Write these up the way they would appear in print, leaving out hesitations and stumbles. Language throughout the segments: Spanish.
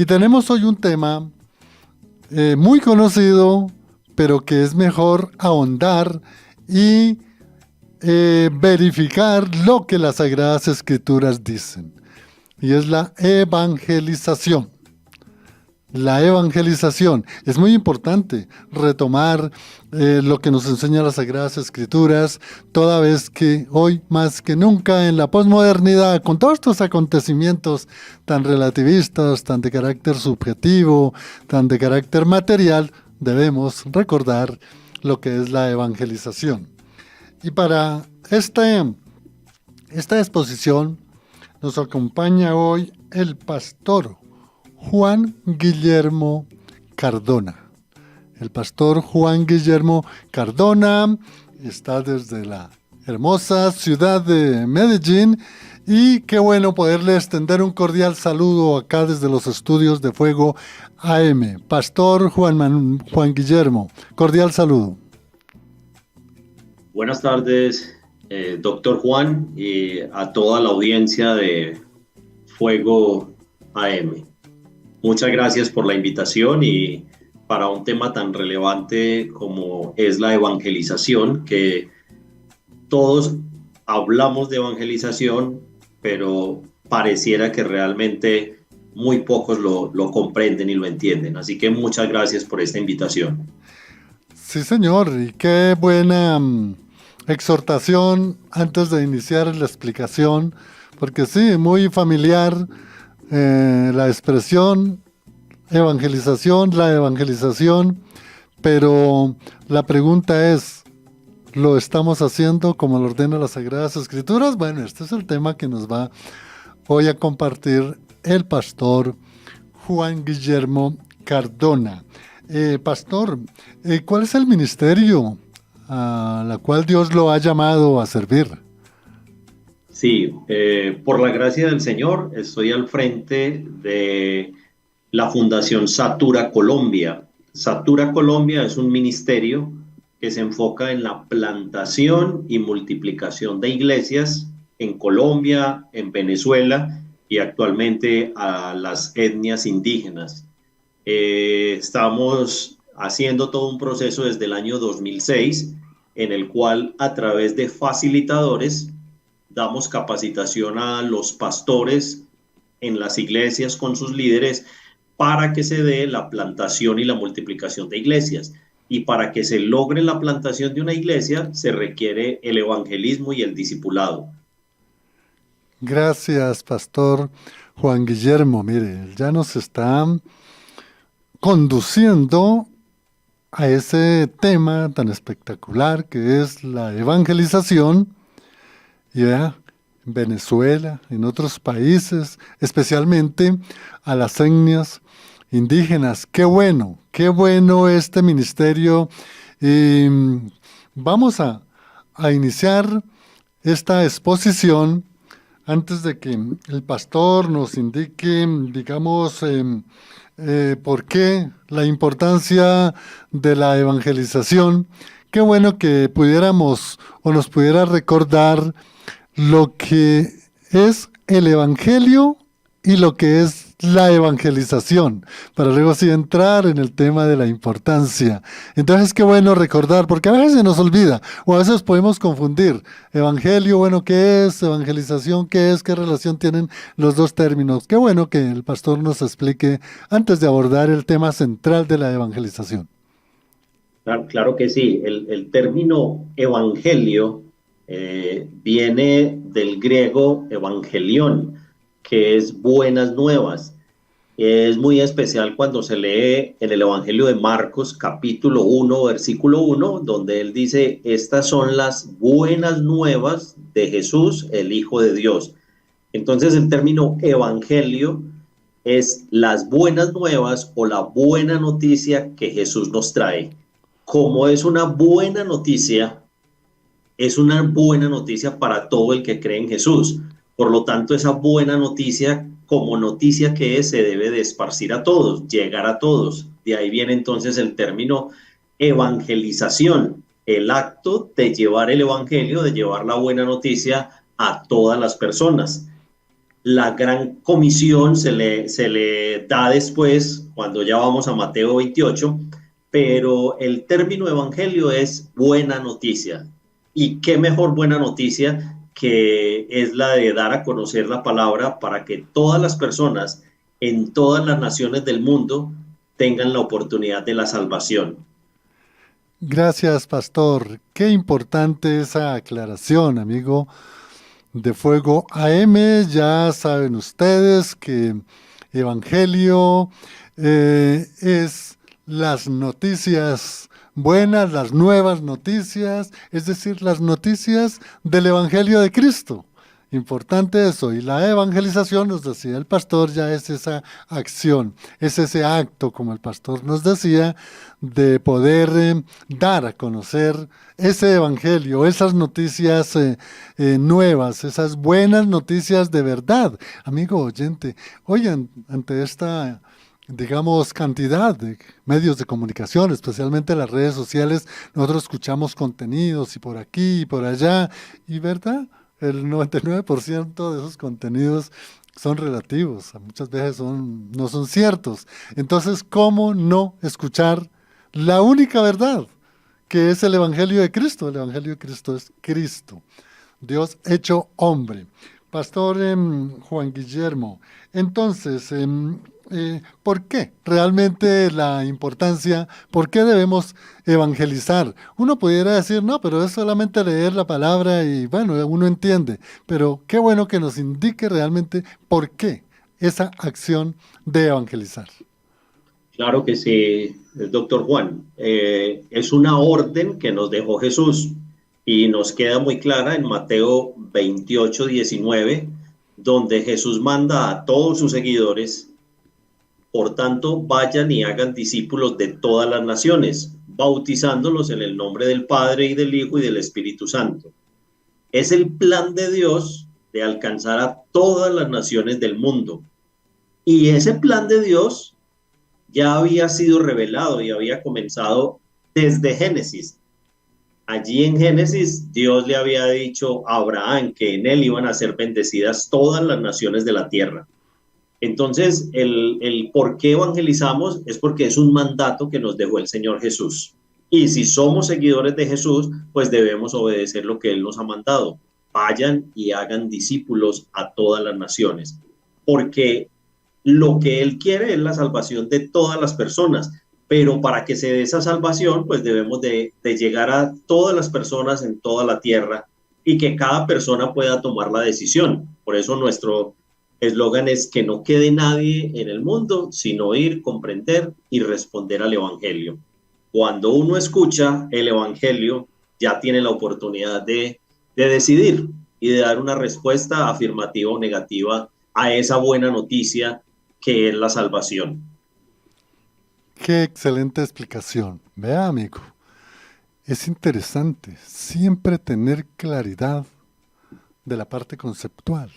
Y tenemos hoy un tema muy conocido, pero que es mejor ahondar y verificar lo que las Sagradas Escrituras dicen. Y es la evangelización. La evangelización. Es muy importante retomar lo que nos enseñan las Sagradas Escrituras, toda vez que hoy más que nunca en la posmodernidad, con todos estos acontecimientos tan relativistas, tan de carácter subjetivo, tan de carácter material, debemos recordar lo que es la evangelización. Y para esta exposición nos acompaña hoy el pastor Juan Guillermo Cardona. El pastor Juan Guillermo Cardona está desde la hermosa ciudad de Medellín y qué bueno poderle extender un cordial saludo acá desde los estudios de Fuego AM. Pastor Juan Guillermo, cordial saludo. Buenas tardes, doctor Juan, y a toda la audiencia de Fuego AM. Muchas gracias por la invitación y para un tema tan relevante como es la evangelización, que todos hablamos de evangelización, pero pareciera que realmente muy pocos lo comprenden y lo entienden. Así que muchas gracias por esta invitación. Sí, señor, y qué buena exhortación antes de iniciar la explicación, porque sí, muy familiar la expresión la evangelización, pero la pregunta es, ¿lo estamos haciendo como lo ordena las Sagradas Escrituras? Bueno, este es el tema que nos va hoy a compartir el pastor Juan Guillermo Cardona. Pastor, ¿cuál es el ministerio a la cual Dios lo ha llamado a servir? Sí, por la gracia del Señor, estoy al frente de la Fundación Satura Colombia. Satura Colombia es un ministerio que se enfoca en la plantación y multiplicación de iglesias en Colombia, en Venezuela y actualmente a las etnias indígenas. Estamos haciendo todo un proceso desde el año 2006 en el cual a través de facilitadores damos capacitación a los pastores en las iglesias con sus líderes para que se dé la plantación y la multiplicación de iglesias. Y para que se logre la plantación de una iglesia se requiere el evangelismo y el discipulado. Gracias, pastor Juan Guillermo. Mire, ya nos está conduciendo a ese tema tan espectacular que es la evangelización. Ya, en Venezuela, en otros países, especialmente a las etnias indígenas. Qué bueno este ministerio. Y vamos a iniciar esta exposición antes de que el pastor nos indique, digamos, por qué la importancia de la evangelización. Qué bueno que pudiéramos o nos pudiera recordar lo que es el evangelio y lo que es la evangelización, para luego sí entrar en el tema de la importancia. Entonces, qué bueno recordar, porque a veces se nos olvida, o a veces podemos confundir. Evangelio, bueno, ¿qué es? Evangelización, ¿qué es? ¿Qué relación tienen los dos términos? Qué bueno que el pastor nos explique antes de abordar el tema central de la evangelización. Claro que sí, el término evangelio viene del griego evangelión, que es buenas nuevas. Es muy especial cuando se lee en el Evangelio de Marcos, capítulo 1, versículo 1, donde él dice, estas son las buenas nuevas de Jesús, el Hijo de Dios. Entonces el término evangelio es las buenas nuevas o la buena noticia que Jesús nos trae. Como es una buena noticia para todo el que cree en Jesús. Por lo tanto, esa buena noticia, como noticia que es, se debe de esparcir a todos, llegar a todos. De ahí viene entonces el término evangelización, el acto de llevar el evangelio, de llevar la buena noticia a todas las personas. La gran comisión se le da después, cuando ya vamos a Mateo 28, pero el término evangelio es buena noticia. Y qué mejor buena noticia que es la de dar a conocer la palabra para que todas las personas en todas las naciones del mundo tengan la oportunidad de la salvación. Gracias, pastor. Qué importante esa aclaración, amigo de Fuego AM. Ya saben ustedes que Evangelio es las noticias buenas, las nuevas noticias, es decir, las noticias del Evangelio de Cristo. Importante eso. Y la evangelización, nos decía el pastor, ya es esa acción, es ese acto, como el pastor nos decía, de poder dar a conocer ese evangelio, esas noticias nuevas, esas buenas noticias de verdad. Amigo oyente, oigan, ante esta, digamos, cantidad de medios de comunicación, especialmente las redes sociales, nosotros escuchamos contenidos y por aquí y por allá, y verdad, el 99% de esos contenidos son relativos, muchas veces no son ciertos. Entonces, ¿cómo no escuchar la única verdad, que es el Evangelio de Cristo? El Evangelio de Cristo es Cristo, Dios hecho hombre. Pastor Juan Guillermo, entonces, ¿por qué realmente la importancia? ¿Por qué debemos evangelizar? Uno pudiera decir, no, pero es solamente leer la palabra y bueno, uno entiende, pero qué bueno que nos indique realmente por qué esa acción de evangelizar. Claro que sí, doctor Juan. Es una orden que nos dejó Jesús y nos queda muy clara en Mateo 28:19, donde Jesús manda a todos sus seguidores: por tanto, vayan y hagan discípulos de todas las naciones, bautizándolos en el nombre del Padre y del Hijo y del Espíritu Santo. Es el plan de Dios de alcanzar a todas las naciones del mundo. Y ese plan de Dios ya había sido revelado y había comenzado desde Génesis. Allí en Génesis, Dios le había dicho a Abraham que en él iban a ser bendecidas todas las naciones de la tierra. Entonces, el por qué evangelizamos es porque es un mandato que nos dejó el Señor Jesús. Y si somos seguidores de Jesús, pues debemos obedecer lo que Él nos ha mandado. Vayan y hagan discípulos a todas las naciones. Porque lo que Él quiere es la salvación de todas las personas. Pero para que se dé esa salvación, pues debemos de llegar a todas las personas en toda la tierra y que cada persona pueda tomar la decisión. Por eso nuestro eslogan es que no quede nadie en el mundo, sino oír, comprender y responder al Evangelio. Cuando uno escucha el Evangelio, ya tiene la oportunidad de decidir y de dar una respuesta afirmativa o negativa a esa buena noticia que es la salvación. Qué excelente explicación. Vea, amigo, es interesante siempre tener claridad de la parte conceptual.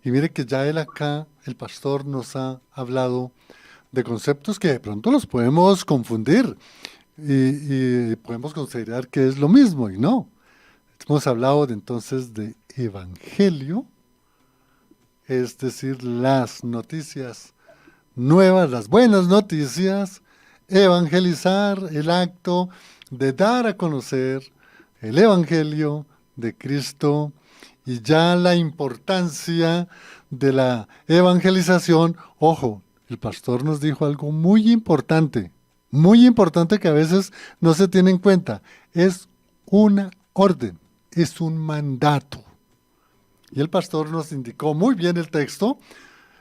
Y mire que ya él acá, el pastor, nos ha hablado de conceptos que de pronto los podemos confundir y podemos considerar que es lo mismo y no. Hemos hablado entonces de evangelio, es decir, las noticias nuevas, las buenas noticias, evangelizar, el acto de dar a conocer el evangelio de Cristo y ya la importancia de la evangelización. Ojo, el pastor nos dijo algo muy importante que a veces no se tiene en cuenta. Es una orden, es un mandato. Y el pastor nos indicó muy bien el texto,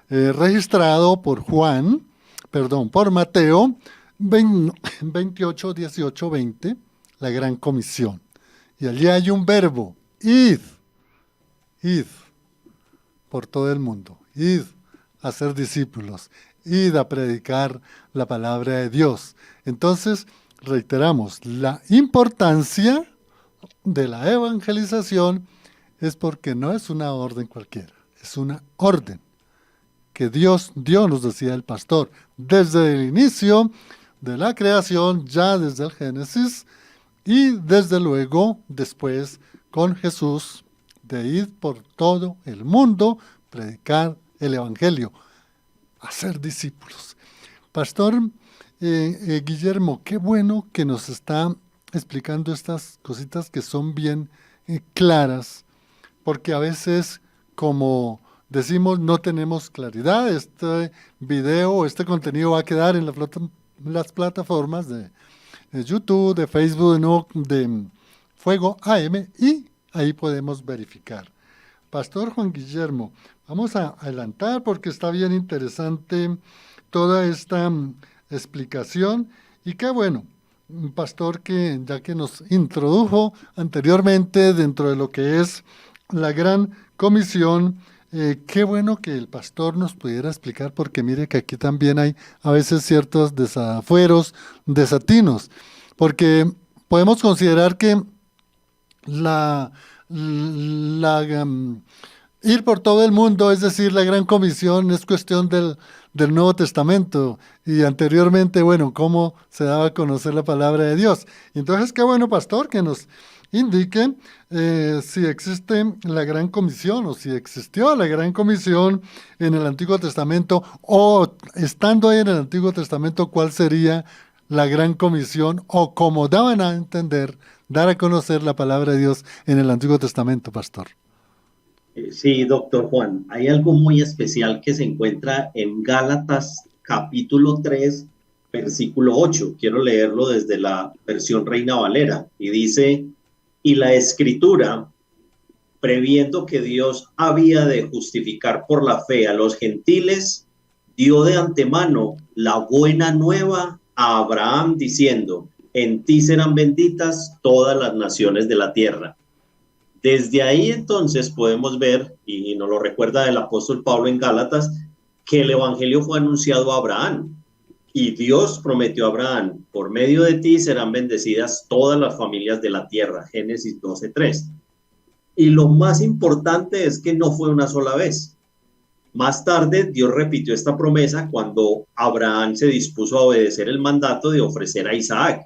registrado por por Mateo 28, 18, 20, la gran comisión. Y allí hay un verbo, id por todo el mundo, id a ser discípulos, id a predicar la palabra de Dios. Entonces, reiteramos, la importancia de la evangelización es porque no es una orden cualquiera, es una orden que Dios dio, nos decía el pastor, desde el inicio de la creación, ya desde el Génesis, y desde luego después con Jesús, de ir por todo el mundo predicar el Evangelio, hacer discípulos. Pastor Guillermo, qué bueno que nos está explicando estas cositas que son bien claras, porque a veces, como decimos, no tenemos claridad. Este video, este contenido va a quedar en las plataformas de YouTube, de Facebook, no, de Fuego AM, y ahí podemos verificar. Pastor Juan Guillermo, vamos a adelantar porque está bien interesante toda esta explicación, y qué bueno, un pastor que ya que nos introdujo anteriormente dentro de lo que es la gran comisión, qué bueno que el pastor nos pudiera explicar, porque mire que aquí también hay a veces ciertos desafueros, desatinos, porque podemos considerar que la, ir por todo el mundo, es decir, la gran comisión, es cuestión del Nuevo Testamento, y anteriormente, bueno, cómo se daba a conocer la palabra de Dios. Entonces, qué bueno, pastor, que nos indique si existe la gran comisión, o si existió la gran comisión en el Antiguo Testamento, o estando ahí en el Antiguo Testamento, cuál sería la gran comisión, o cómo daban a entender, dar a conocer la palabra de Dios en el Antiguo Testamento, pastor. Sí, doctor Juan, hay algo muy especial que se encuentra en Gálatas capítulo 3, versículo 8. Quiero leerlo desde la versión Reina Valera, y dice: y la Escritura, previendo que Dios había de justificar por la fe a los gentiles, dio de antemano la buena nueva a Abraham, diciendo: en ti serán benditas todas las naciones de la tierra. Desde ahí entonces podemos ver, y nos lo recuerda el apóstol Pablo en Gálatas, que el evangelio fue anunciado a Abraham, y Dios prometió a Abraham: por medio de ti serán bendecidas todas las familias de la tierra. Génesis 12:3. Y lo más importante es que no fue una sola vez. Más tarde, Dios repitió esta promesa cuando Abraham se dispuso a obedecer el mandato de ofrecer a Isaac.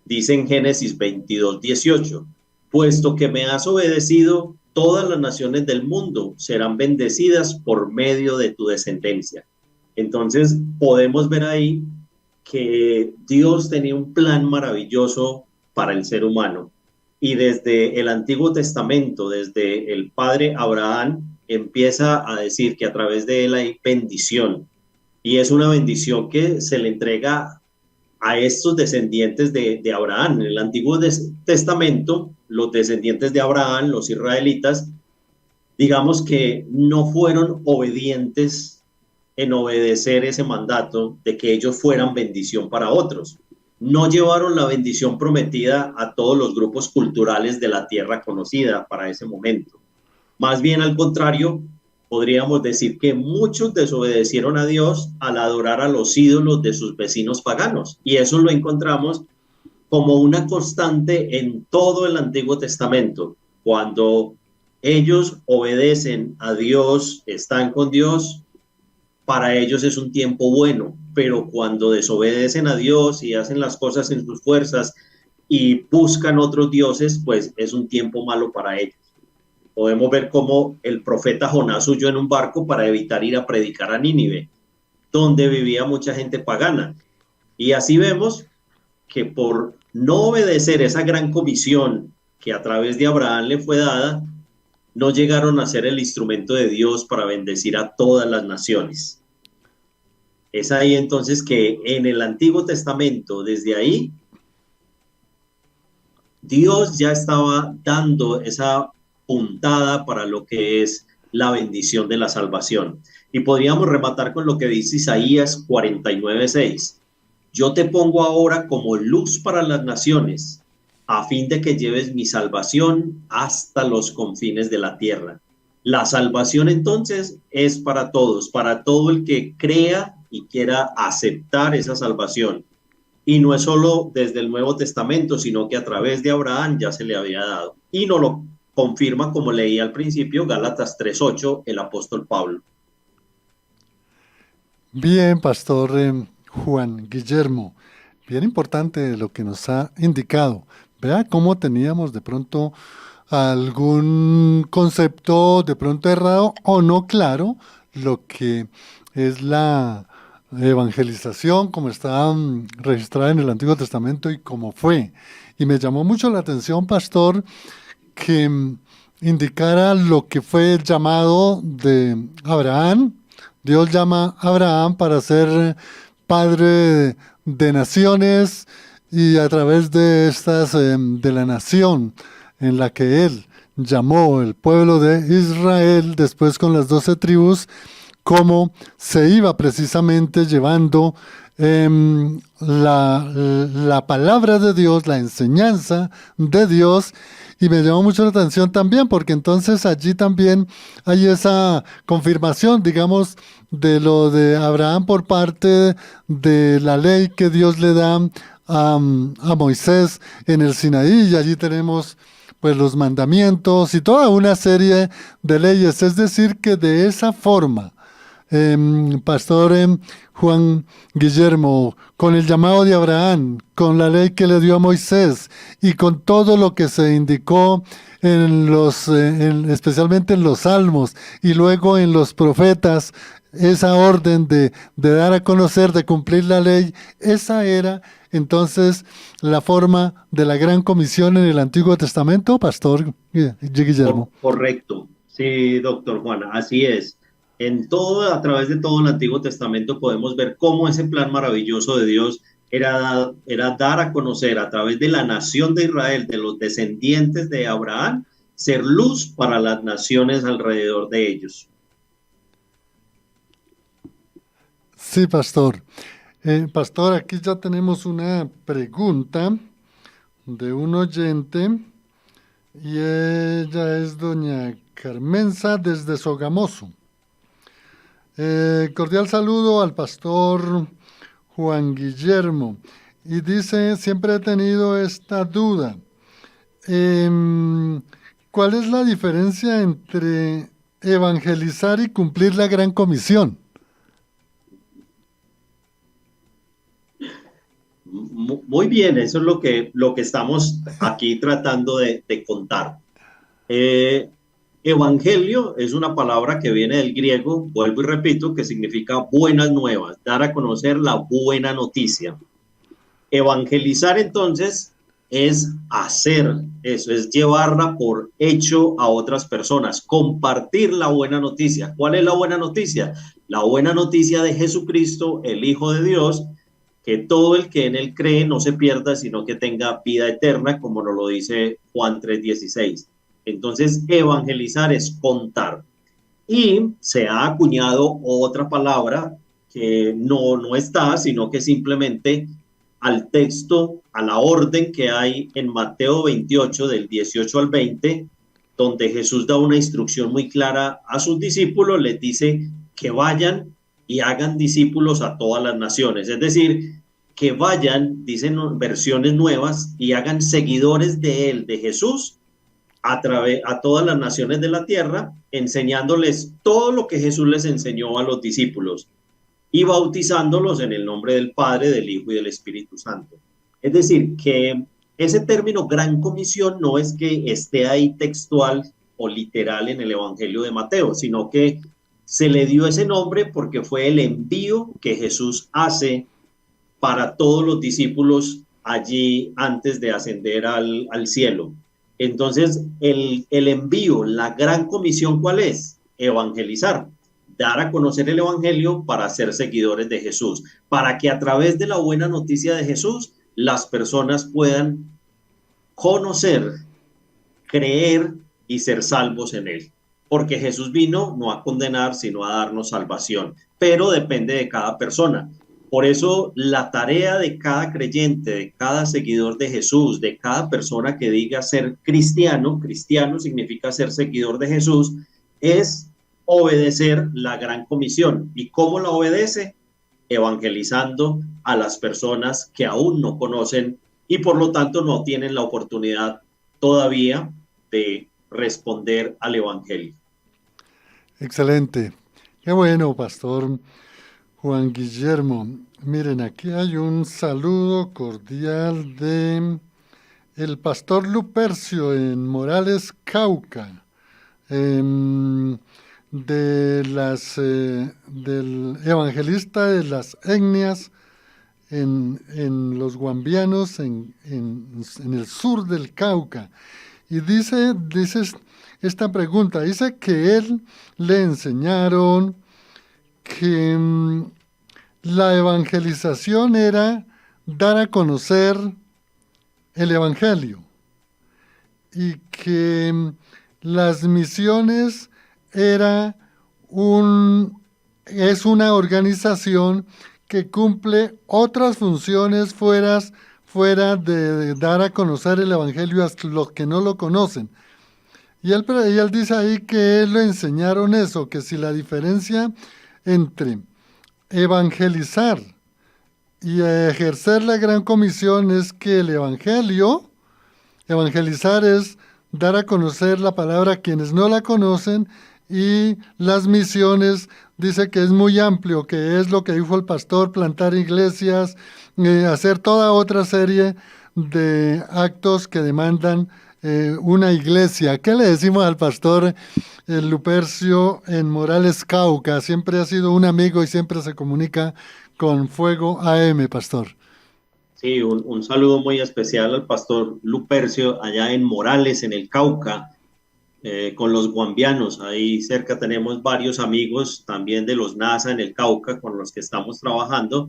Dice en Génesis 22:18: puesto que me has obedecido, todas las naciones del mundo serán bendecidas por medio de tu descendencia. Entonces podemos ver ahí que Dios tenía un plan maravilloso para el ser humano. Y desde el Antiguo Testamento, desde el padre Abraham, empieza a decir que a través de él hay bendición. Y es una bendición que se le entrega a estos descendientes de Abraham. En el Antiguo Testamento, los descendientes de Abraham, los israelitas, digamos que no fueron obedientes en obedecer ese mandato de que ellos fueran bendición para otros. No llevaron la bendición prometida a todos los grupos culturales de la tierra conocida para ese momento. Más bien al contrario, podríamos decir que muchos desobedecieron a Dios al adorar a los ídolos de sus vecinos paganos. Y eso lo encontramos como una constante en todo el Antiguo Testamento. Cuando ellos obedecen a Dios, están con Dios, para ellos es un tiempo bueno, pero cuando desobedecen a Dios y hacen las cosas en sus fuerzas y buscan otros dioses, pues es un tiempo malo para ellos. Podemos ver cómo el profeta Jonás huyó en un barco para evitar ir a predicar a Nínive, donde vivía mucha gente pagana. Y así vemos que por no obedecer esa gran comisión que a través de Abraham le fue dada, no llegaron a ser el instrumento de Dios para bendecir a todas las naciones. Es ahí entonces que en el Antiguo Testamento, desde ahí, Dios ya estaba dando esa puntada para lo que es la bendición de la salvación. Y podríamos rematar con lo que dice Isaías 49:6. Yo te pongo ahora como luz para las naciones, a fin de que lleves mi salvación hasta los confines de la tierra. La salvación entonces es para todos, para todo el que crea y quiera aceptar esa salvación. Y no es solo desde el Nuevo Testamento, sino que a través de Abraham ya se le había dado. Y nos lo confirma, como leí al principio, Gálatas 3:8, el apóstol Pablo. Bien, pastor Juan Guillermo, bien importante lo que nos ha indicado. Vea cómo teníamos de pronto algún concepto de pronto errado o no claro lo que es la evangelización como está registrada en el Antiguo Testamento y cómo fue. Y me llamó mucho la atención, pastor, que indicara lo que fue el llamado de Abraham. Dios llama a Abraham para ser padre de naciones y a través de estas, de la nación en la que él llamó el pueblo de Israel, después con las 12 tribus, cómo se iba precisamente llevando la palabra de Dios, la enseñanza de Dios, y me llamó mucho la atención también, porque entonces allí también hay esa confirmación, digamos, de lo de Abraham por parte de la ley que Dios le da a Moisés en el Sinaí, y allí tenemos pues los mandamientos y toda una serie de leyes. Es decir, que de esa forma, Pastor Juan Guillermo, con el llamado de Abraham, con la ley que le dio a Moisés y con todo lo que se indicó en especialmente en los salmos y luego en los profetas, esa orden de dar a conocer, de cumplir la ley, esa era entonces la forma de la gran comisión en el Antiguo Testamento, Pastor Guillermo. Correcto, sí, doctor Juan, así es. A través de todo el Antiguo Testamento podemos ver cómo ese plan maravilloso de Dios era dar a conocer a través de la nación de Israel, de los descendientes de Abraham, ser luz para las naciones alrededor de ellos. Sí, pastor. Pastor, aquí ya tenemos una pregunta de un oyente y ella es doña Carmenza desde Sogamoso. Cordial saludo al pastor Juan Guillermo y dice, siempre he tenido esta duda. ¿Cuál es la diferencia entre evangelizar y cumplir la gran comisión? Muy bien, eso es lo que estamos aquí tratando de contar. Evangelio es una palabra que viene del griego, vuelvo y repito, que significa buenas nuevas, dar a conocer la buena noticia. Evangelizar entonces es hacer eso, es llevarla por hecho a otras personas, compartir la buena noticia. ¿Cuál es la buena noticia? La buena noticia de Jesucristo, el Hijo de Dios, que todo el que en él cree no se pierda, sino que tenga vida eterna, como nos lo dice Juan 3:16. Entonces, evangelizar es contar. Y se ha acuñado otra palabra que no está, sino que simplemente al texto, a la orden que hay en Mateo 28, del 18 al 20, donde Jesús da una instrucción muy clara a sus discípulos, les dice que vayan y hagan discípulos a todas las naciones. Es decir, que vayan, dicen versiones nuevas, y hagan seguidores de él, de Jesús, a todas las naciones de la tierra, enseñándoles todo lo que Jesús les enseñó a los discípulos y bautizándolos en el nombre del Padre, del Hijo y del Espíritu Santo. Es decir, que ese término gran comisión no es que esté ahí textual o literal en el Evangelio de Mateo, sino que se le dio ese nombre porque fue el envío que Jesús hace para todos los discípulos allí antes de ascender al cielo. Entonces, el envío, la gran comisión, ¿cuál es? Evangelizar, dar a conocer el evangelio para ser seguidores de Jesús, para que a través de la buena noticia de Jesús las personas puedan conocer, creer y ser salvos en él. Porque Jesús vino no a condenar, sino a darnos salvación, pero depende de cada persona. Por eso la tarea de cada creyente, de cada seguidor de Jesús, de cada persona que diga ser cristiano, cristiano significa ser seguidor de Jesús, es obedecer la gran comisión. ¿Y cómo la obedece? Evangelizando a las personas que aún no conocen y por lo tanto no tienen la oportunidad todavía de responder al evangelio. Excelente. Qué bueno, pastor Juan Guillermo. Miren, aquí hay un saludo cordial de el pastor Lupercio en Morales, Cauca, em, del evangelista de las etnias en los guambianos, en el sur del Cauca. Y dice esta pregunta, dice que él le enseñaron que la evangelización era dar a conocer el evangelio y que las misiones era es una organización que cumple otras funciones fuera de dar a conocer el evangelio a los que no lo conocen. Y él dice ahí que él le enseñaron eso, que si la diferencia entre evangelizar y ejercer la gran comisión es que el evangelizar es dar a conocer la palabra a quienes no la conocen, y las misiones dice que es muy amplio, que es lo que dijo el pastor, plantar iglesias, hacer toda otra serie de actos que demandan una iglesia. ¿Qué le decimos al pastor Lupercio en Morales, Cauca? Siempre ha sido un amigo y siempre se comunica con Fuego AM, pastor. Sí, un saludo muy especial al pastor Lupercio allá en Morales, en el Cauca, con los guambianos. Ahí cerca tenemos varios amigos también de los NASA en el Cauca con los que estamos trabajando.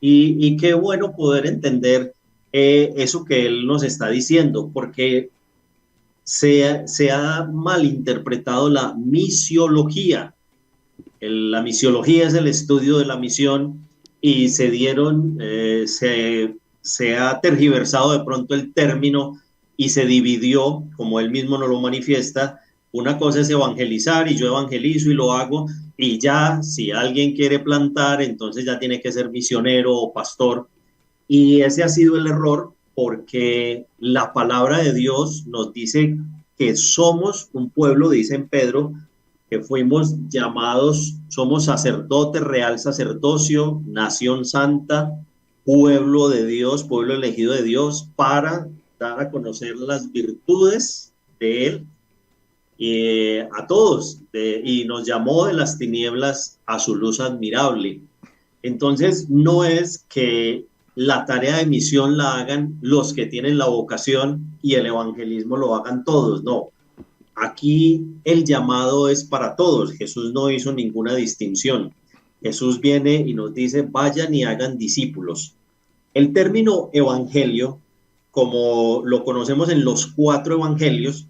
Y qué bueno poder entender eso que él nos está diciendo, porque se ha malinterpretado la misiología. La misiología es el estudio de la misión y se ha tergiversado de pronto el término y se dividió, como él mismo nos lo manifiesta. Una cosa es evangelizar y yo evangelizo y lo hago, y ya si alguien quiere plantar, entonces ya tiene que ser misionero o pastor. Y ese ha sido el error, porque la palabra de Dios nos dice que somos un pueblo, dice en Pedro, que fuimos llamados, somos sacerdote, real sacerdocio, nación santa, pueblo de Dios, pueblo elegido de Dios, para dar a conocer las virtudes de Él a todos, y nos llamó de las tinieblas a su luz admirable. Entonces, no es que la tarea de misión la hagan los que tienen la vocación y el evangelismo lo hagan todos, no. Aquí el llamado es para todos. Jesús no hizo ninguna distinción. Jesús viene y nos dice, vayan y hagan discípulos. El término evangelio, como lo conocemos en los cuatro evangelios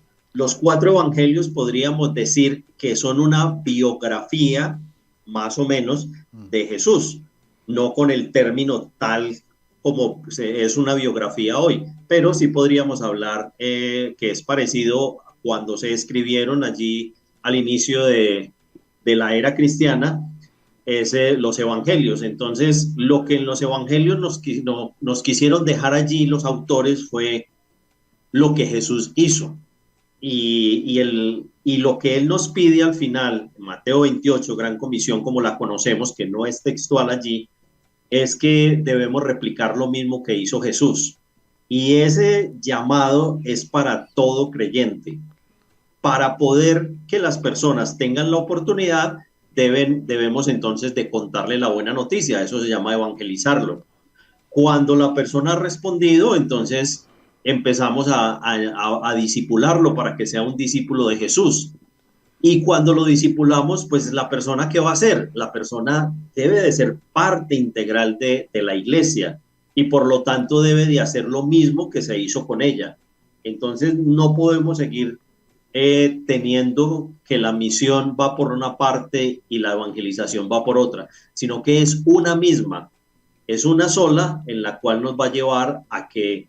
podríamos decir que son una biografía, más o menos, de Jesús, no con el término tal como es una biografía hoy, pero sí podríamos hablar que es parecido cuando se escribieron allí al inicio de la era cristiana, los evangelios. Entonces, lo que en los evangelios nos quisieron dejar allí los autores fue lo que Jesús hizo. Y lo que él nos pide al final, Mateo 28, Gran Comisión, como la conocemos, que no es textual allí, es que debemos replicar lo mismo que hizo Jesús. Y ese llamado es para todo creyente. Para poder que las personas tengan la oportunidad, debemos entonces de contarle la buena noticia. Eso se llama evangelizarlo. Cuando la persona ha respondido, entonces empezamos a discipularlo para que sea un discípulo de Jesús. Y cuando lo discipulamos, pues la persona, ¿qué va a hacer? La persona debe de ser parte integral de la iglesia, y por lo tanto debe de hacer lo mismo que se hizo con ella. Entonces no podemos seguir teniendo que la misión va por una parte y la evangelización va por otra, sino que es una misma, es una sola, en la cual nos va a llevar a que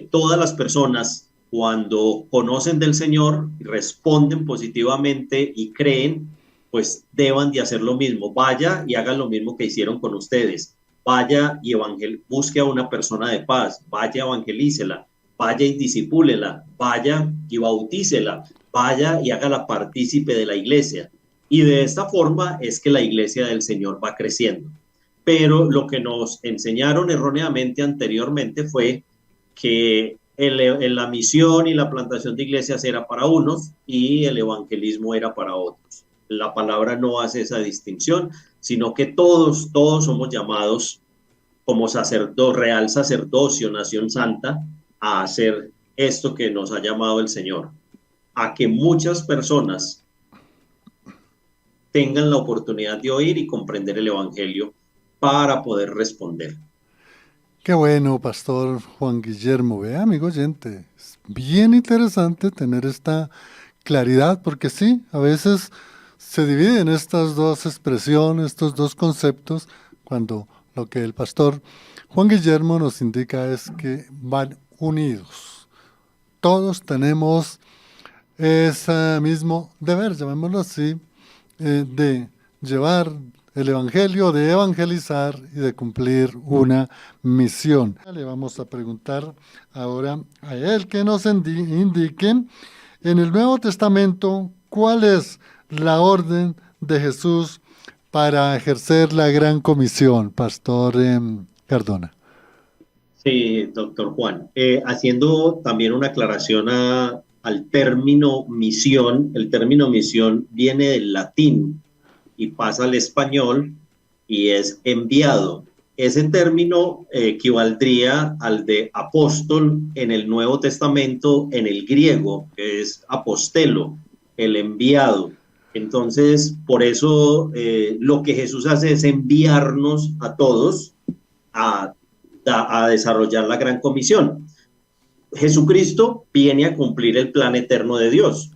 todas las personas, cuando conocen del Señor, responden positivamente y creen, pues deban de hacer lo mismo. Vaya y hagan lo mismo que hicieron con ustedes. Vaya y busque a una persona de paz, vaya, evangelícela, vaya y disipúlela, vaya y bautícela, vaya y hágala partícipe de la iglesia. Y de esta forma es que la iglesia del Señor va creciendo. Pero lo que nos enseñaron erróneamente anteriormente fue que la misión y la plantación de iglesias era para unos y el evangelismo era para otros. La palabra no hace esa distinción, sino que todos somos llamados como real sacerdocio, nación santa, a hacer esto que nos ha llamado el Señor, a que muchas personas tengan la oportunidad de oír y comprender el Evangelio para poder responder. Qué bueno, Pastor Juan Guillermo. Vea, amigo oyente, es bien interesante tener esta claridad, porque sí, a veces se dividen estas dos expresiones, estos dos conceptos, cuando lo que el pastor Juan Guillermo nos indica es que van unidos. Todos tenemos ese mismo deber, llamémoslo así, de llevar el Evangelio, de evangelizar y de cumplir una misión. Le vamos a preguntar ahora a él que nos indique en el Nuevo Testamento cuál es la orden de Jesús para ejercer la gran comisión, Pastor Cardona. Sí, doctor Juan. Haciendo también una aclaración al término misión. El término misión viene del latín y pasa al español y es enviado. Ese término equivaldría al de apóstol en el Nuevo Testamento en el griego, que es apostelo, el enviado. Entonces, por eso lo que Jesús hace es enviarnos a todos a desarrollar la gran comisión. Jesucristo viene a cumplir el plan eterno de Dios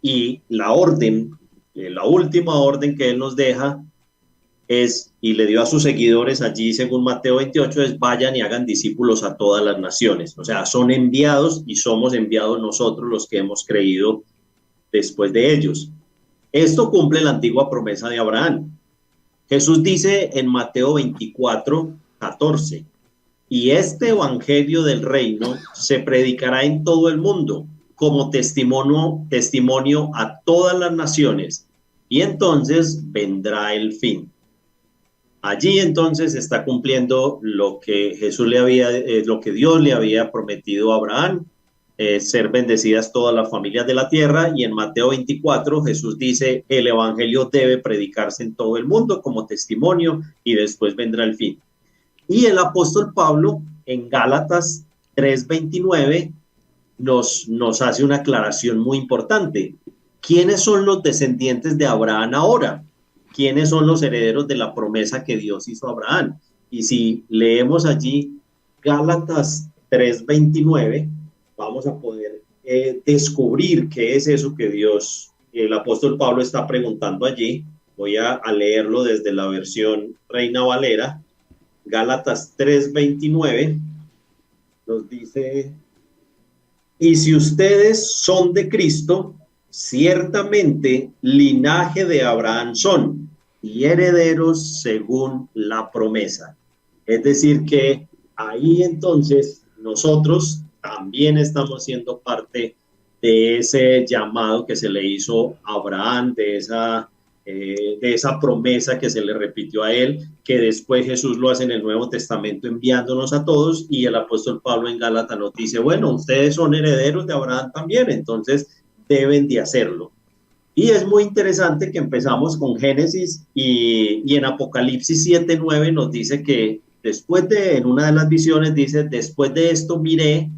y la orden, la última orden que Él nos deja es, y le dio a sus seguidores allí según Mateo 28, es vayan y hagan discípulos a todas las naciones. O sea, son enviados y somos enviados nosotros los que hemos creído después de ellos. Esto cumple la antigua promesa de Abraham. Jesús dice en Mateo 24, 14, y este evangelio del reino se predicará en todo el mundo como testimonio a todas las naciones, y entonces vendrá el fin. Allí entonces está cumpliendo lo que lo que Dios le había prometido a Abraham, ser bendecidas todas las familias de la tierra, y en Mateo 24 Jesús dice, el evangelio debe predicarse en todo el mundo como testimonio y después vendrá el fin. Y el apóstol Pablo en Gálatas 3:29 nos hace una aclaración muy importante. ¿Quiénes son los descendientes de Abraham ahora? ¿Quiénes son los herederos de la promesa que Dios hizo a Abraham? Y si leemos allí Gálatas 3:29, vamos a poder descubrir qué es eso que el apóstol Pablo está preguntando allí. Voy a leerlo desde la versión Reina Valera. Gálatas 3:29 nos dice, y si ustedes son de Cristo, ciertamente linaje de Abraham son y herederos según la promesa. Es decir que ahí entonces nosotros también estamos siendo parte de ese llamado que se le hizo a Abraham, de esa promesa que se le repitió a él, que después Jesús lo hace en el Nuevo Testamento enviándonos a todos, y el apóstol Pablo en Gálatas nos dice, bueno, ustedes son herederos de Abraham también, entonces deben de hacerlo. Y es muy interesante que empezamos con Génesis y en Apocalipsis 7:9 nos dice que en una de las visiones dice, después de esto miré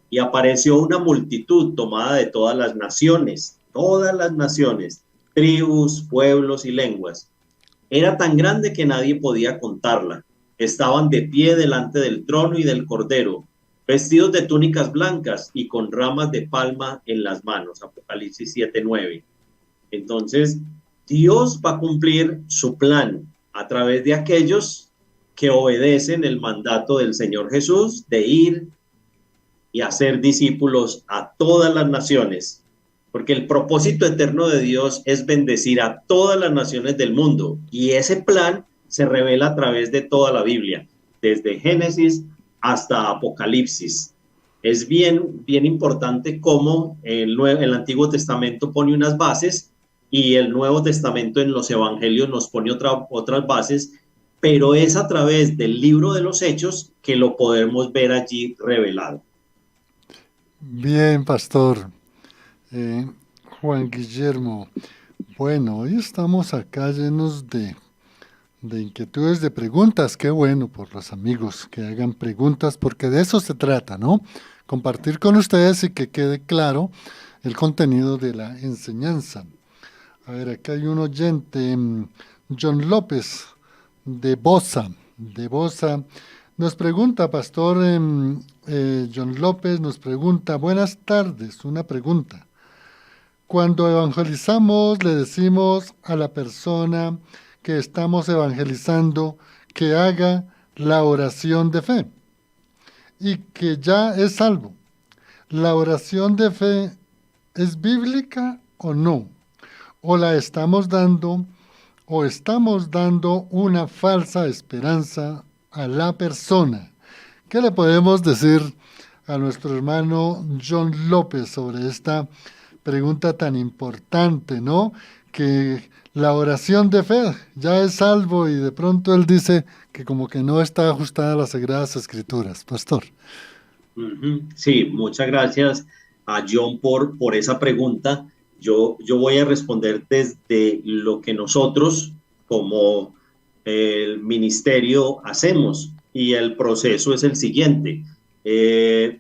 y apareció una multitud tomada de todas las naciones, tribus, pueblos y lenguas. Era tan grande que nadie podía contarla. Estaban de pie delante del trono y del Cordero, vestidos de túnicas blancas y con ramas de palma en las manos. Apocalipsis 7:9. Entonces, Dios va a cumplir su plan a través de aquellos que obedecen el mandato del Señor Jesús de ir y hacer discípulos a todas las naciones. Porque el propósito eterno de Dios es bendecir a todas las naciones del mundo. Y ese plan se revela a través de toda la Biblia, desde Génesis hasta Apocalipsis. Es bien importante cómo el Antiguo Testamento pone unas bases y el Nuevo Testamento en los Evangelios nos pone otras bases, pero es a través del libro de los Hechos que lo podemos ver allí revelado. Bien, pastor. Eh, Juan Guillermo, bueno, hoy estamos acá llenos de inquietudes, de preguntas. Qué bueno por los amigos que hagan preguntas, porque de eso se trata, ¿no? Compartir con ustedes y que quede claro el contenido de la enseñanza. A ver, acá hay un oyente, John López, de Bosa. Nos pregunta, pastor John López, nos pregunta, buenas tardes, una pregunta. Cuando evangelizamos, le decimos a la persona que estamos evangelizando que haga la oración de fe y que ya es salvo. ¿La oración de fe es bíblica o no? ¿O la estamos dando una falsa esperanza a la persona? ¿Qué le podemos decir a nuestro hermano John López sobre esta pregunta tan importante, ¿no? Que la oración de fe ya es salvo y de pronto él dice que como que no está ajustada a las Sagradas Escrituras, pastor. Ujú. Sí, muchas gracias a John por esa pregunta. Yo voy a responder desde lo que nosotros como el ministerio hacemos y el proceso es el siguiente.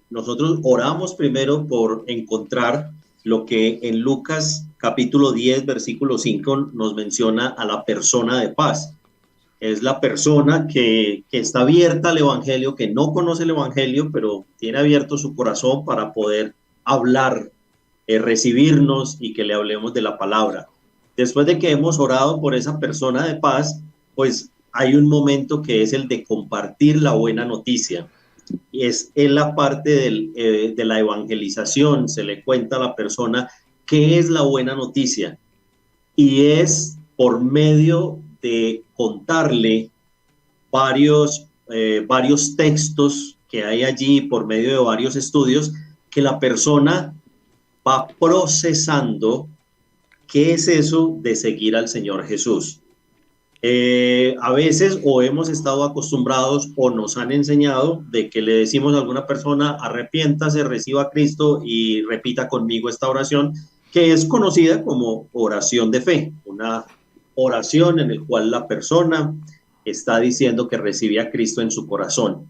Nosotros oramos primero por encontrar lo que en Lucas capítulo 10, versículo 5 nos menciona a la persona de paz. Es la persona que está abierta al Evangelio, que no conoce el Evangelio, pero tiene abierto su corazón para poder hablar, recibirnos y que le hablemos de la palabra. Después de que hemos orado por esa persona de paz, pues hay un momento que es el de compartir la buena noticia. Y es en la parte de la evangelización, se le cuenta a la persona qué es la buena noticia. Y es por medio de contarle varios textos que hay allí, por medio de varios estudios, que la persona va procesando qué es eso de seguir al Señor Jesús. A veces o hemos estado acostumbrados o nos han enseñado de que le decimos a alguna persona, arrepiéntase, reciba a Cristo y repita conmigo esta oración, que es conocida como oración de fe, una oración en la cual la persona está diciendo que recibe a Cristo en su corazón.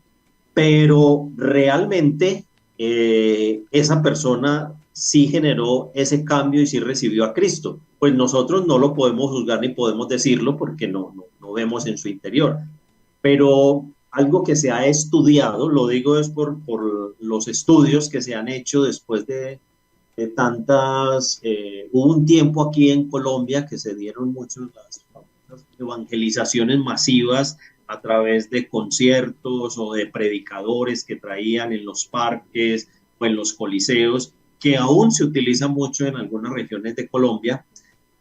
Pero realmente esa persona sí generó ese cambio y sí recibió a Cristo. Pues nosotros no lo podemos juzgar ni podemos decirlo porque no vemos en su interior. Pero algo que se ha estudiado, lo digo es por los estudios que se han hecho después de tantas, hubo un tiempo aquí en Colombia que se dieron muchas las evangelizaciones masivas a través de conciertos o de predicadores que traían en los parques o en los coliseos, que aún se utiliza mucho en algunas regiones de Colombia.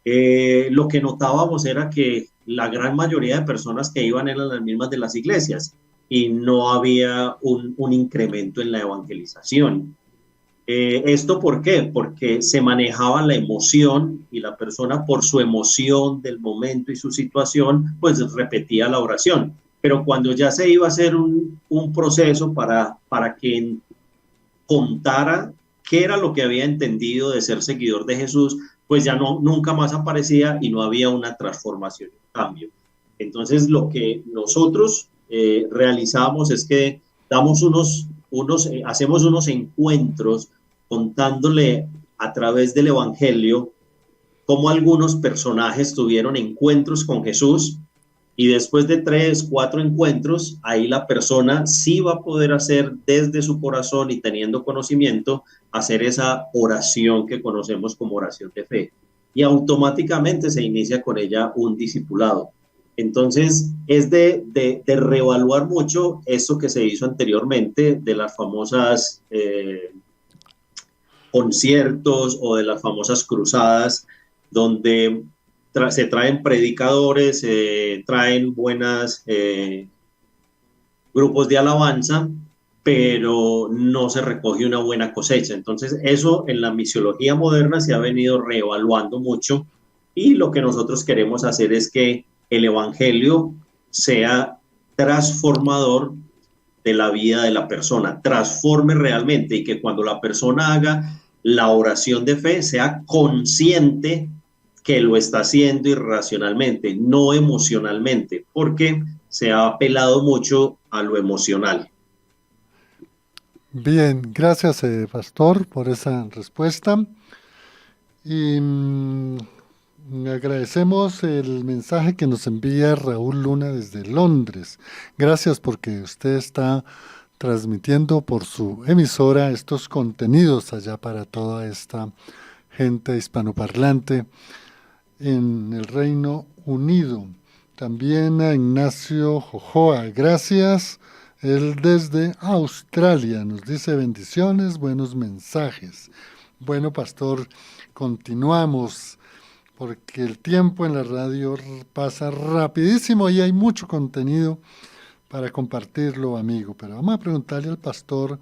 Lo que notábamos era que la gran mayoría de personas que iban eran las mismas de las iglesias y no había un incremento en la evangelización. ¿Esto por qué? Porque se manejaba la emoción y la persona por su emoción del momento y su situación, pues repetía la oración. Pero cuando ya se iba a hacer un proceso para que contara qué era lo que había entendido de ser seguidor de Jesús, pues ya nunca más aparecía y no había una transformación, un cambio. Entonces lo que nosotros realizamos es que damos hacemos unos encuentros contándole a través del Evangelio cómo algunos personajes tuvieron encuentros con Jesús y después de 3, 4 encuentros, ahí la persona sí va a poder hacer desde su corazón y teniendo conocimiento, hacer esa oración que conocemos como oración de fe. Y automáticamente se inicia con ella un discipulado. Entonces, es de reevaluar mucho esto que se hizo anteriormente de las famosas conciertos o de las famosas cruzadas, donde se traen predicadores, traen buenas grupos de alabanza, pero no se recoge una buena cosecha. Entonces, eso en la misiología moderna se ha venido reevaluando mucho y lo que nosotros queremos hacer es que el evangelio sea transformador de la vida de la persona, transforme realmente, y que cuando la persona haga la oración de fe sea consciente que lo está haciendo irracionalmente, no emocionalmente, porque se ha apelado mucho a lo emocional. Bien, gracias, pastor, por esa respuesta. Y agradecemos el mensaje que nos envía Raúl Luna desde Londres. Gracias porque usted está transmitiendo por su emisora estos contenidos allá para toda esta gente hispanoparlante en el Reino Unido. También a Ignacio Jojoa, gracias. Él desde Australia nos dice bendiciones, buenos mensajes. Bueno, pastor, continuamos porque el tiempo en la radio pasa rapidísimo y hay mucho contenido para compartirlo, amigo. Pero vamos a preguntarle al pastor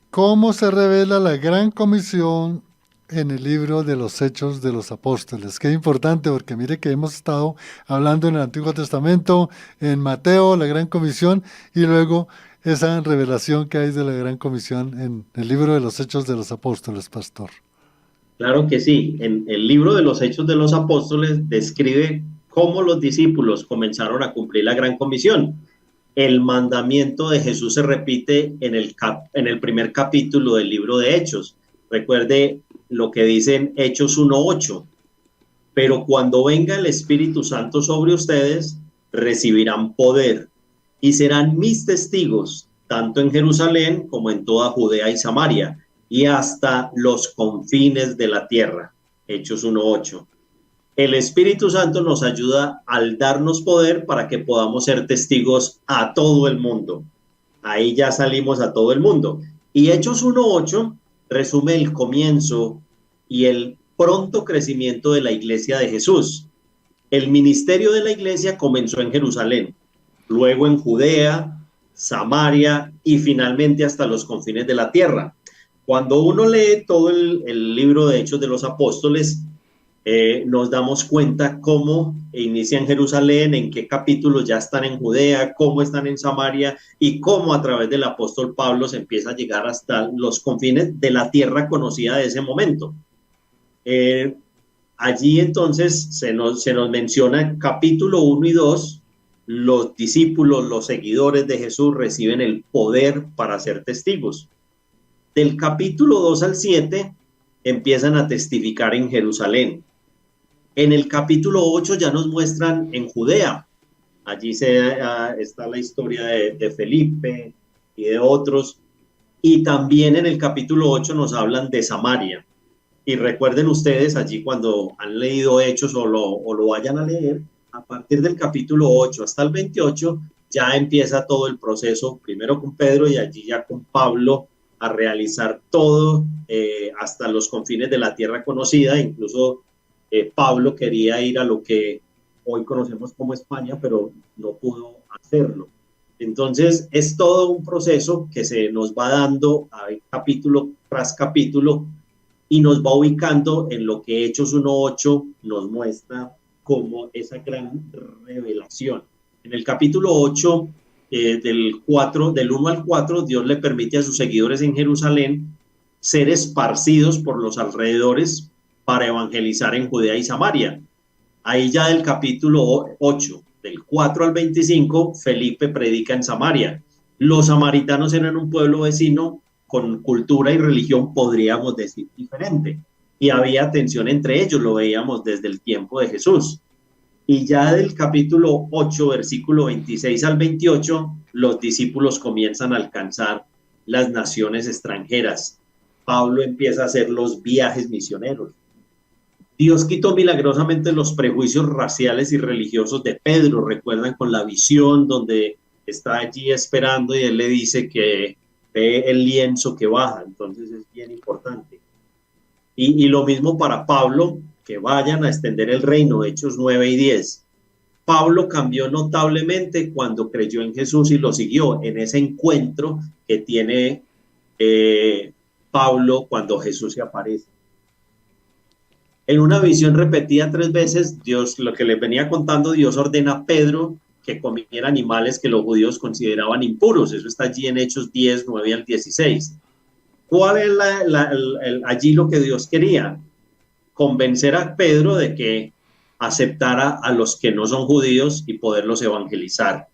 cómo se revela la gran comisión en el libro de los Hechos de los Apóstoles. Qué importante, porque mire que hemos estado hablando en el Antiguo Testamento, en Mateo, la gran comisión, y luego esa revelación que hay de la gran comisión en el libro de los Hechos de los Apóstoles, pastor. Claro que sí, en el libro de los Hechos de los Apóstoles describe cómo los discípulos comenzaron a cumplir la gran comisión. El mandamiento de Jesús se repite en el primer capítulo del libro de Hechos. Recuerde lo que dice en Hechos 1:8. Pero cuando venga el Espíritu Santo sobre ustedes, recibirán poder y serán mis testigos, tanto en Jerusalén como en toda Judea y Samaria, y hasta los confines de la tierra. Hechos 1:8. El Espíritu Santo nos ayuda al darnos poder para que podamos ser testigos a todo el mundo. Ahí ya salimos a todo el mundo. Y Hechos 1:8 resume el comienzo y el pronto crecimiento de la iglesia de Jesús. El ministerio de la iglesia comenzó en Jerusalén, luego en Judea, Samaria y finalmente hasta los confines de la tierra. Cuando uno lee todo el libro de Hechos de los Apóstoles, nos damos cuenta cómo inicia en Jerusalén, en qué capítulos ya están en Judea, cómo están en Samaria y cómo a través del apóstol Pablo se empieza a llegar hasta los confines de la tierra conocida de ese momento. Allí entonces se nos menciona en capítulo 1 y 2, los discípulos, los seguidores de Jesús reciben el poder para ser testigos. Del capítulo 2 al 7 empiezan a testificar en Jerusalén. En el capítulo 8 ya nos muestran en Judea. Allí está la historia de Felipe y de otros. Y también en el capítulo 8 nos hablan de Samaria. Y recuerden ustedes allí cuando han leído Hechos o lo vayan a leer, a partir del capítulo 8 hasta el 28 ya empieza todo el proceso, primero con Pedro y allí ya con Pablo, a realizar todo hasta los confines de la tierra conocida. Incluso Pablo quería ir a lo que hoy conocemos como España, pero no pudo hacerlo. Entonces es todo un proceso que se nos va dando capítulo tras capítulo y nos va ubicando en lo que Hechos 1:8 nos muestra como esa gran revelación. En el capítulo 8, del 1 al 4, Dios le permite a sus seguidores en Jerusalén ser esparcidos por los alrededores para evangelizar en Judea y Samaria. Ahí ya del capítulo 8, del 4 al 25, Felipe predica en Samaria. Los samaritanos eran un pueblo vecino con cultura y religión, podríamos decir, diferente. Y había tensión entre ellos, lo veíamos desde el tiempo de Jesús. Y ya del capítulo 8, versículo 26 al 28, los discípulos comienzan a alcanzar las naciones extranjeras. Pablo empieza a hacer los viajes misioneros. Dios quitó milagrosamente los prejuicios raciales y religiosos de Pedro. Recuerdan con la visión donde está allí esperando y él le dice que ve el lienzo que baja. Entonces es bien importante. Y lo mismo para Pablo, que vayan a extender el reino, Hechos 9 y 10. Pablo cambió notablemente cuando creyó en Jesús y lo siguió en ese encuentro que tiene Pablo cuando Jesús se aparece. En una visión repetida 3 veces, Dios, lo que le venía contando, Dios ordena a Pedro que comiera animales que los judíos consideraban impuros. Eso está allí en Hechos 10, 9 al 16. ¿Cuál es allí lo que Dios quería? Convencer a Pedro de que aceptara a los que no son judíos y poderlos evangelizar.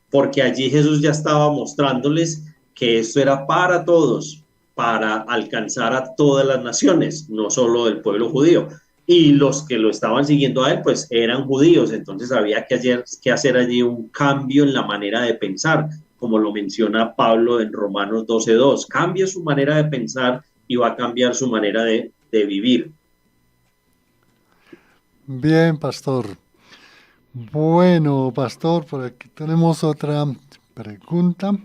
Porque allí Jesús ya estaba mostrándoles que esto era para todos, para alcanzar a todas las naciones, no solo el pueblo judío. Y los que lo estaban siguiendo a él, pues eran judíos, entonces había que hacer allí un cambio en la manera de pensar, como lo menciona Pablo en Romanos 12:2. Cambia su manera de pensar y va a cambiar su manera de vivir. Bien, pastor. Bueno, pastor, por aquí tenemos otra pregunta.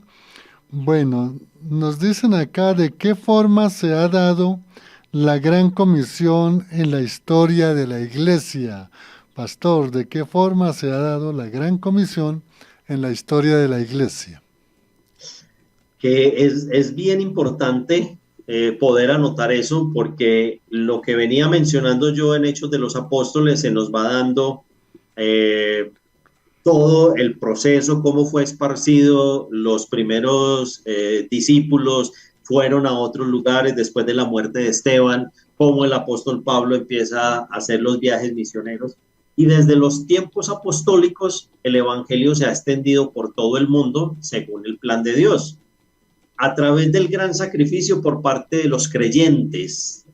Bueno, nos dicen acá de qué forma se ha dado la gran comisión en la historia de la iglesia. Pastor, ¿de qué forma se ha dado la gran comisión en la historia de la iglesia? Que es bien importante poder anotar eso, porque lo que venía mencionando yo en Hechos de los Apóstoles se nos va dando todo el proceso, cómo fue esparcido, los primeros discípulos fueron a otros lugares después de la muerte de Esteban, cómo el apóstol Pablo empieza a hacer los viajes misioneros. Y desde los tiempos apostólicos, el evangelio se ha extendido por todo el mundo según el plan de Dios, a través del gran sacrificio por parte de los creyentes.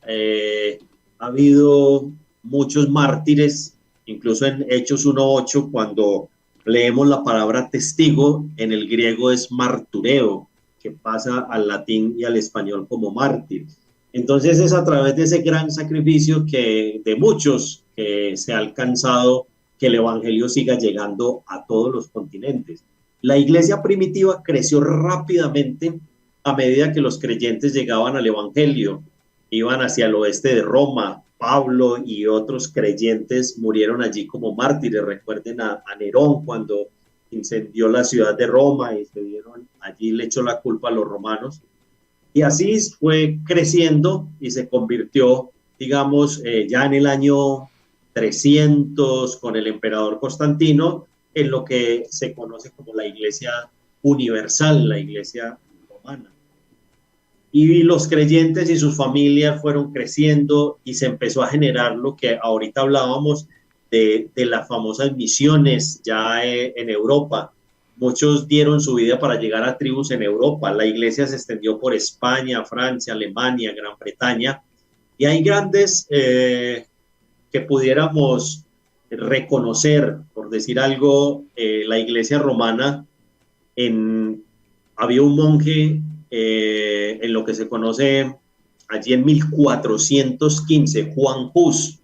Ha habido muchos mártires, incluso en Hechos 1:8, cuando leemos la palabra testigo, en el griego es martureo, que pasa al latín y al español como mártir. Entonces es a través de ese gran sacrificio que de muchos que se ha alcanzado que el evangelio siga llegando a todos los continentes. La iglesia primitiva creció rápidamente a medida que los creyentes llegaban al evangelio, iban hacia el oeste de Roma. Pablo y otros creyentes murieron allí como mártires. Recuerden a Nerón cuando incendió la ciudad de Roma y allí le echó la culpa a los romanos. Y así fue creciendo y se convirtió, digamos, ya en el año 300 con el emperador Constantino, en lo que se conoce como la Iglesia Universal, la Iglesia romana. Y los creyentes y sus familias fueron creciendo y se empezó a generar lo que ahorita hablábamos de las famosas misiones ya en Europa. Muchos dieron su vida para llegar a tribus en Europa. La iglesia se extendió por España, Francia, Alemania, Gran Bretaña. Y hay grandes que pudiéramos reconocer, por decir algo, la iglesia romana. Había un monje en lo que se conoce allí en 1415, Juan Hus,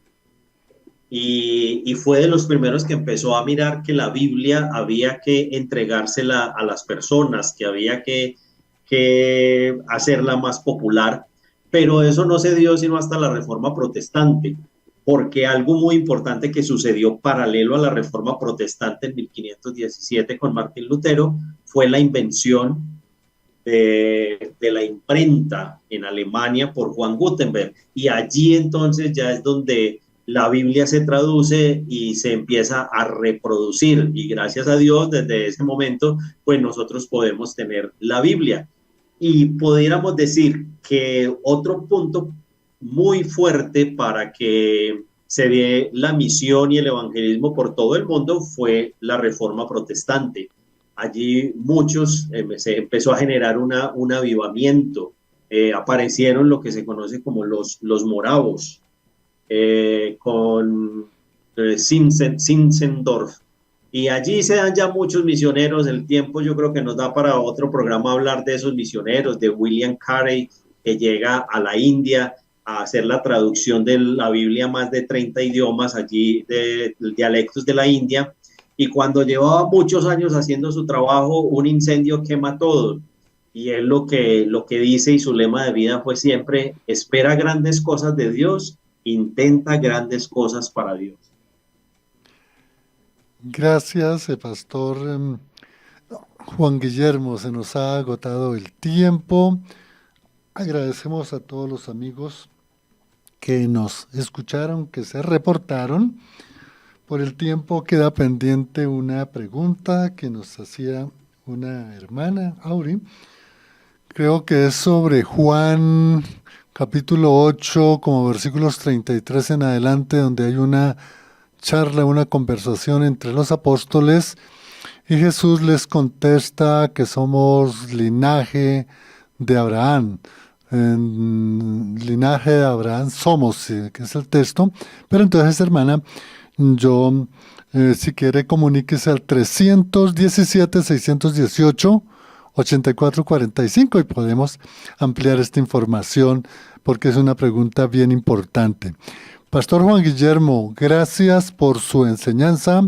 y fue de los primeros que empezó a mirar que la Biblia había que entregársela a las personas, que había que hacerla más popular, pero eso no se dio sino hasta la Reforma Protestante, porque algo muy importante que sucedió paralelo a la Reforma Protestante en 1517 con Martín Lutero fue la invención de la imprenta en Alemania por Juan Gutenberg, y allí entonces ya es donde la Biblia se traduce y se empieza a reproducir, y gracias a Dios desde ese momento pues nosotros podemos tener la Biblia. Y pudiéramos decir que otro punto muy fuerte para que se dé la misión y el evangelismo por todo el mundo fue la Reforma Protestante. Allí se empezó a generar un avivamiento, aparecieron lo que se conoce como los moravos, con Zinzendorf, y allí se dan ya muchos misioneros. El tiempo yo creo que nos da para otro programa hablar de esos misioneros, de William Carey, que llega a la India a hacer la traducción de la Biblia a más de 30 idiomas allí, de dialectos de la India, y cuando llevaba muchos años haciendo su trabajo, un incendio quema todo. Y él lo que dice, y su lema de vida fue siempre: espera grandes cosas de Dios, intenta grandes cosas para Dios. Gracias, pastor Juan Guillermo. Se nos ha agotado el tiempo. Agradecemos a todos los amigos que nos escucharon, que se reportaron. por el tiempo queda pendiente una pregunta que nos hacía una hermana, Auri. Creo que es sobre Juan capítulo 8, como versículos 33 en adelante, donde hay una charla, una conversación entre los apóstoles y Jesús les contesta que somos linaje de Abraham. En linaje de Abraham somos, sí, que es el texto. Pero entonces, hermana, yo, si quiere, comuníquese al 317-618-8445 y podemos ampliar esta información porque es una pregunta bien importante. Pastor Juan Guillermo, gracias por su enseñanza,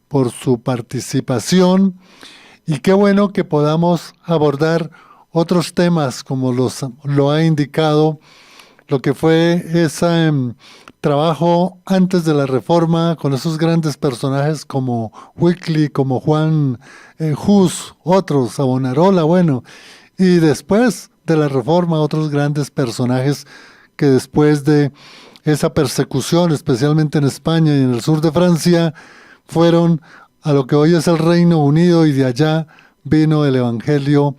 por su participación y qué bueno que podamos abordar otros temas como lo ha indicado lo que fue ese trabajo antes de la Reforma con esos grandes personajes como Wycliffe, como Juan Hus, otros, Savonarola, bueno, y después de la Reforma otros grandes personajes que después de esa persecución, especialmente en España y en el sur de Francia, fueron a lo que hoy es el Reino Unido y de allá vino el Evangelio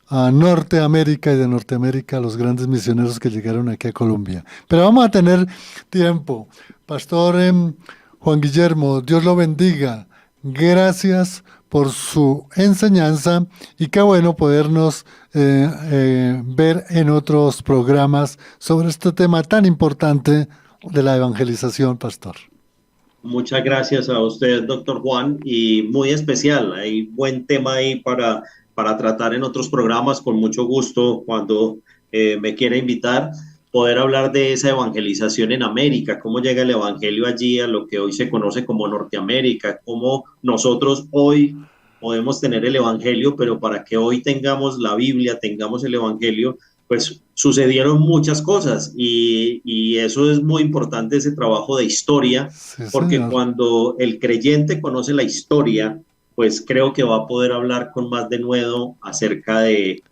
a Norteamérica y de Norteamérica a los grandes misioneros que llegaron aquí a Colombia. Pero vamos a tener tiempo. Pastor Juan Guillermo, Dios lo bendiga. Gracias por su enseñanza y qué bueno podernos ver en otros programas sobre este tema tan importante de la evangelización, pastor. Muchas gracias a usted, doctor Juan, y muy especial. Hay buen tema ahí para tratar en otros programas, con mucho gusto, cuando me quiera invitar, poder hablar de esa evangelización en América, cómo llega el evangelio allí a lo que hoy se conoce como Norteamérica, cómo nosotros hoy podemos tener el evangelio, pero para que hoy tengamos la Biblia, tengamos el evangelio, pues sucedieron muchas cosas y eso es muy importante, ese trabajo de historia, Sí, porque señor. cuando el creyente conoce la historia, pues creo que va a poder hablar con más denuedo acerca de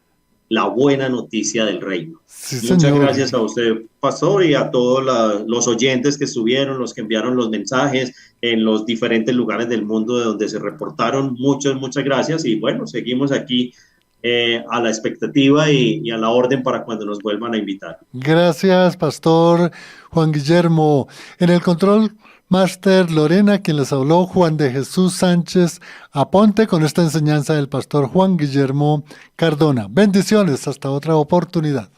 la buena noticia del reino. Sí, Muchas señor. gracias a usted, pastor, y a todos los oyentes que estuvieron, los que enviaron los mensajes en los diferentes lugares del mundo de donde se reportaron. Muchas gracias y bueno, seguimos aquí a la expectativa y a la orden para cuando nos vuelvan a invitar. Gracias, Pastor Juan Guillermo. En el control Máster Lorena, quien les habló, Juan de Jesús Sánchez Aponte, con esta enseñanza del Pastor Juan Guillermo Cardona. Bendiciones, hasta otra oportunidad.